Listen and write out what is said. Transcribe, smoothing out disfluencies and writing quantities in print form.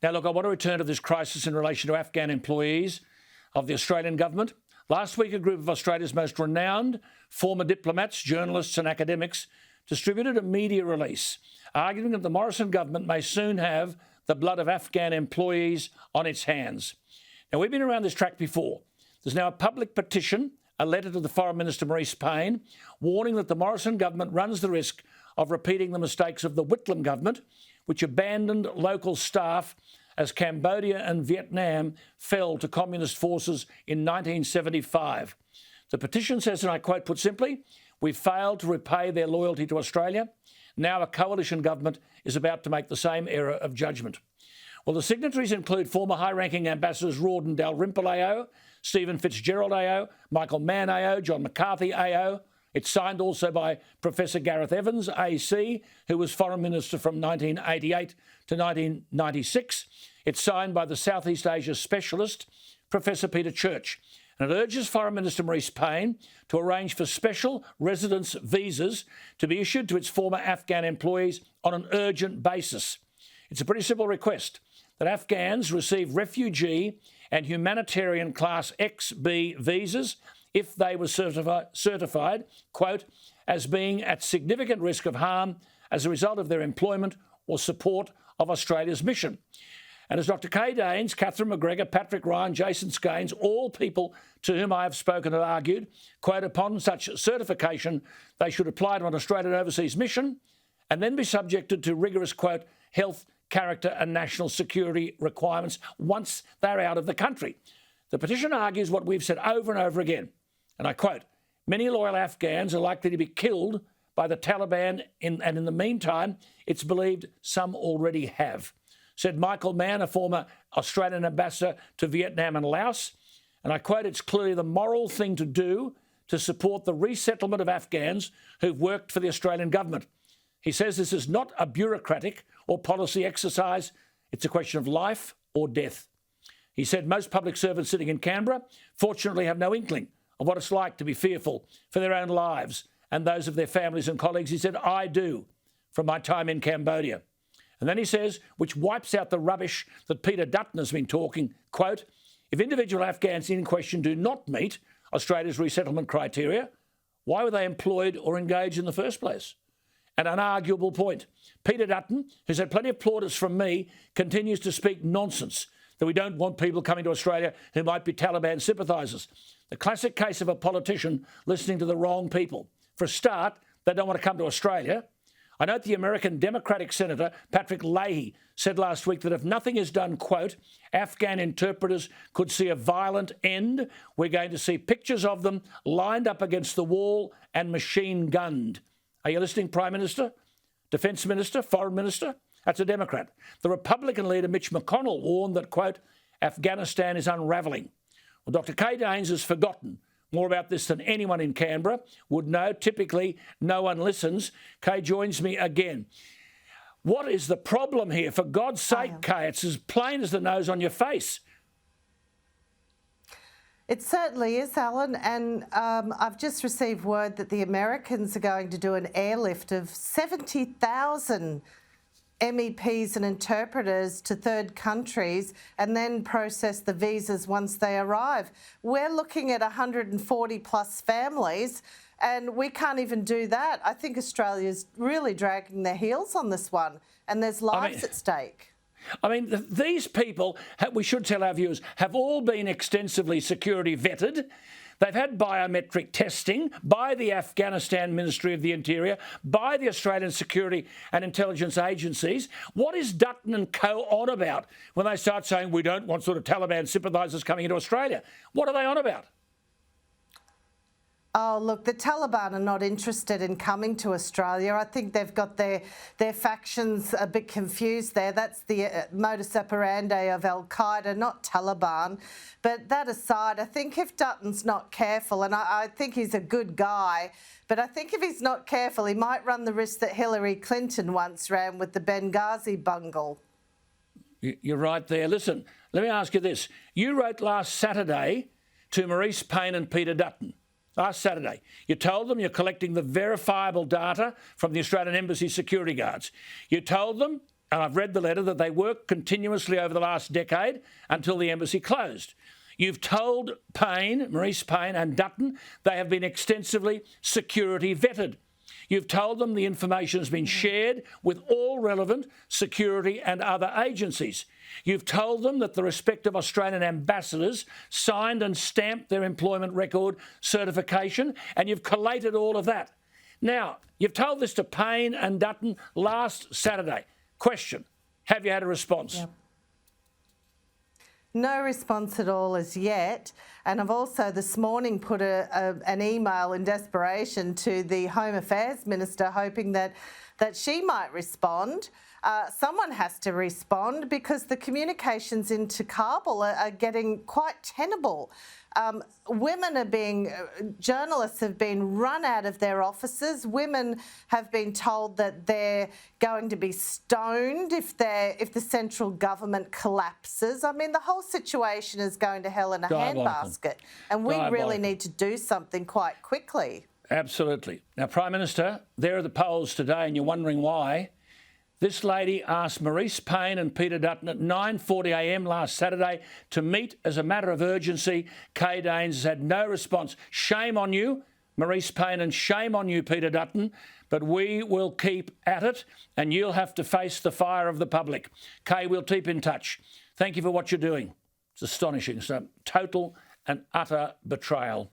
Now, look, I want to return to this crisis in relation to Afghan employees of the Australian government. Last week, a group of Australia's most renowned former diplomats, journalists and academics distributed a media release arguing that the Morrison government may soon have the blood of Afghan employees on its hands. Now, we've been around this track before. There's now a public petition, a letter to the Foreign Minister Marise Payne, warning that the Morrison government runs the risk of repeating the mistakes of the Whitlam government, which abandoned local staff as Cambodia and Vietnam fell to communist forces in 1975. The petition says, and I quote, put simply, "We failed to repay their loyalty to Australia. Now a coalition government is about to make the same error of judgment." Well, the signatories include former high-ranking ambassadors Rawdon Dalrymple AO, Stephen Fitzgerald AO, Michael Mann AO, John McCarthy AO. It's signed also by Professor Gareth Evans AC, who was Foreign Minister from 1988 to 1996. It's signed by the Southeast Asia specialist, Professor Peter Church. And it urges Foreign Minister Marise Payne to arrange for special residence visas to be issued to its former Afghan employees on an urgent basis. It's a pretty simple request that Afghans receive refugee and humanitarian Class XB visas if they were certified, quote, as being at significant risk of harm as a result of their employment or support of Australia's mission. And as Dr Kay Danes, Catherine McGregor, Patrick Ryan, Jason Skanes, all people to whom I have spoken have argued, quote, upon such certification, they should apply to an Australian overseas mission and then be subjected to rigorous, quote, health, character and national security requirements once they're out of the country. The petition argues what we've said over and over again, and I quote, "Many loyal Afghans are likely to be killed by the Taliban, and in the meantime, it's believed some already have," said Michael Mann, a former Australian ambassador to Vietnam and Laos. And I quote, "It's clearly the moral thing to do to support the resettlement of Afghans who've worked for the Australian government." He says this is not a bureaucratic or policy exercise. It's a question of life or death. He said most public servants sitting in Canberra fortunately have no inkling of what it's like to be fearful for their own lives and those of their families and colleagues. He said, "I do from my time in Cambodia." And then he says, which wipes out the rubbish that Peter Dutton has been talking, quote, "If individual Afghans in question do not meet Australia's resettlement criteria, why were they employed or engaged in the first place?" An unarguable point. Peter Dutton, who's had plenty of plaudits from me, continues to speak nonsense that we don't want people coming to Australia who might be Taliban sympathisers. The classic case of a politician listening to the wrong people. For a start, they don't want to come to Australia. I note the American Democratic Senator Patrick Leahy said last week that if nothing is done, quote, Afghan interpreters could see a violent end. We're going to see pictures of them lined up against the wall and machine gunned. Are you listening, Prime Minister, Defence Minister, Foreign Minister? That's a Democrat. The Republican leader Mitch McConnell warned that, quote, Afghanistan is unravelling. Well, Dr Kay Danes has forgotten more about this than anyone in Canberra would know. Typically, no one listens. Kay joins me again. What is the problem here? For God's sake, Kay, it's as plain as the nose on your face. It certainly is, Alan, and I've just received word that the Americans are going to do an airlift of 70,000 MEPs and interpreters to third countries and then process the visas once they arrive. We're looking at 140 plus families and we can't even do that. I think Australia's really dragging their heels on this one and there's lives at stake. I mean, these people, we should tell our viewers, have all been extensively security vetted. They've had biometric testing by the Afghanistan Ministry of the Interior, by the Australian Security and Intelligence Agencies. What is Dutton and co on about when they start saying we don't want sort of Taliban sympathisers coming into Australia? What are they on about? Oh, look, the Taliban are not interested in coming to Australia. I think they've got their factions a bit confused there. That's the modus operandi of Al-Qaeda, not Taliban. But that aside, I think if Dutton's not careful, and I think he's a good guy, but I think if he's not careful, he might run the risk that Hillary Clinton once ran with the Benghazi bungle. You're right there. Listen, let me ask you this. You wrote last Saturday to Marise Payne and Peter Dutton. Last Saturday, you told them you're collecting the verifiable data from the Australian Embassy security guards. You told them and I've read the letter, that they worked continuously over the last decade until the embassy closed. You've told Payne, Maurice Payne and Dutton they have been extensively security vetted. You've told them the information has been shared with all relevant security and other agencies. You've told them that the respective Australian ambassadors signed and stamped their employment record certification, and you've collated all of that. Now, you've told this to Payne and Dutton last Saturday. Question, have you had a response? Yep. No response at all as yet. And I've also this morning put an email in desperation to the Home Affairs Minister, hoping that she might respond. Someone has to respond, because the communications into Kabul are getting quite tenable. Journalists have been run out of their offices. Women have been told that they're going to be stoned if the central government collapses. I mean, the whole situation is going to hell in a handbasket, and we really need to do something quite quickly. Absolutely. Now, Prime Minister, there are the polls today, and you're wondering why. This lady asked Maurice Payne and Peter Dutton at 9:40 a.m. last Saturday to meet as a matter of urgency. Kay Danes has had no response. Shame on you, Maurice Payne, and shame on you, Peter Dutton. But we will keep at it, and you'll have to face the fire of the public. Kay, we'll keep in touch. Thank you for what you're doing. It's astonishing. It's a total and utter betrayal.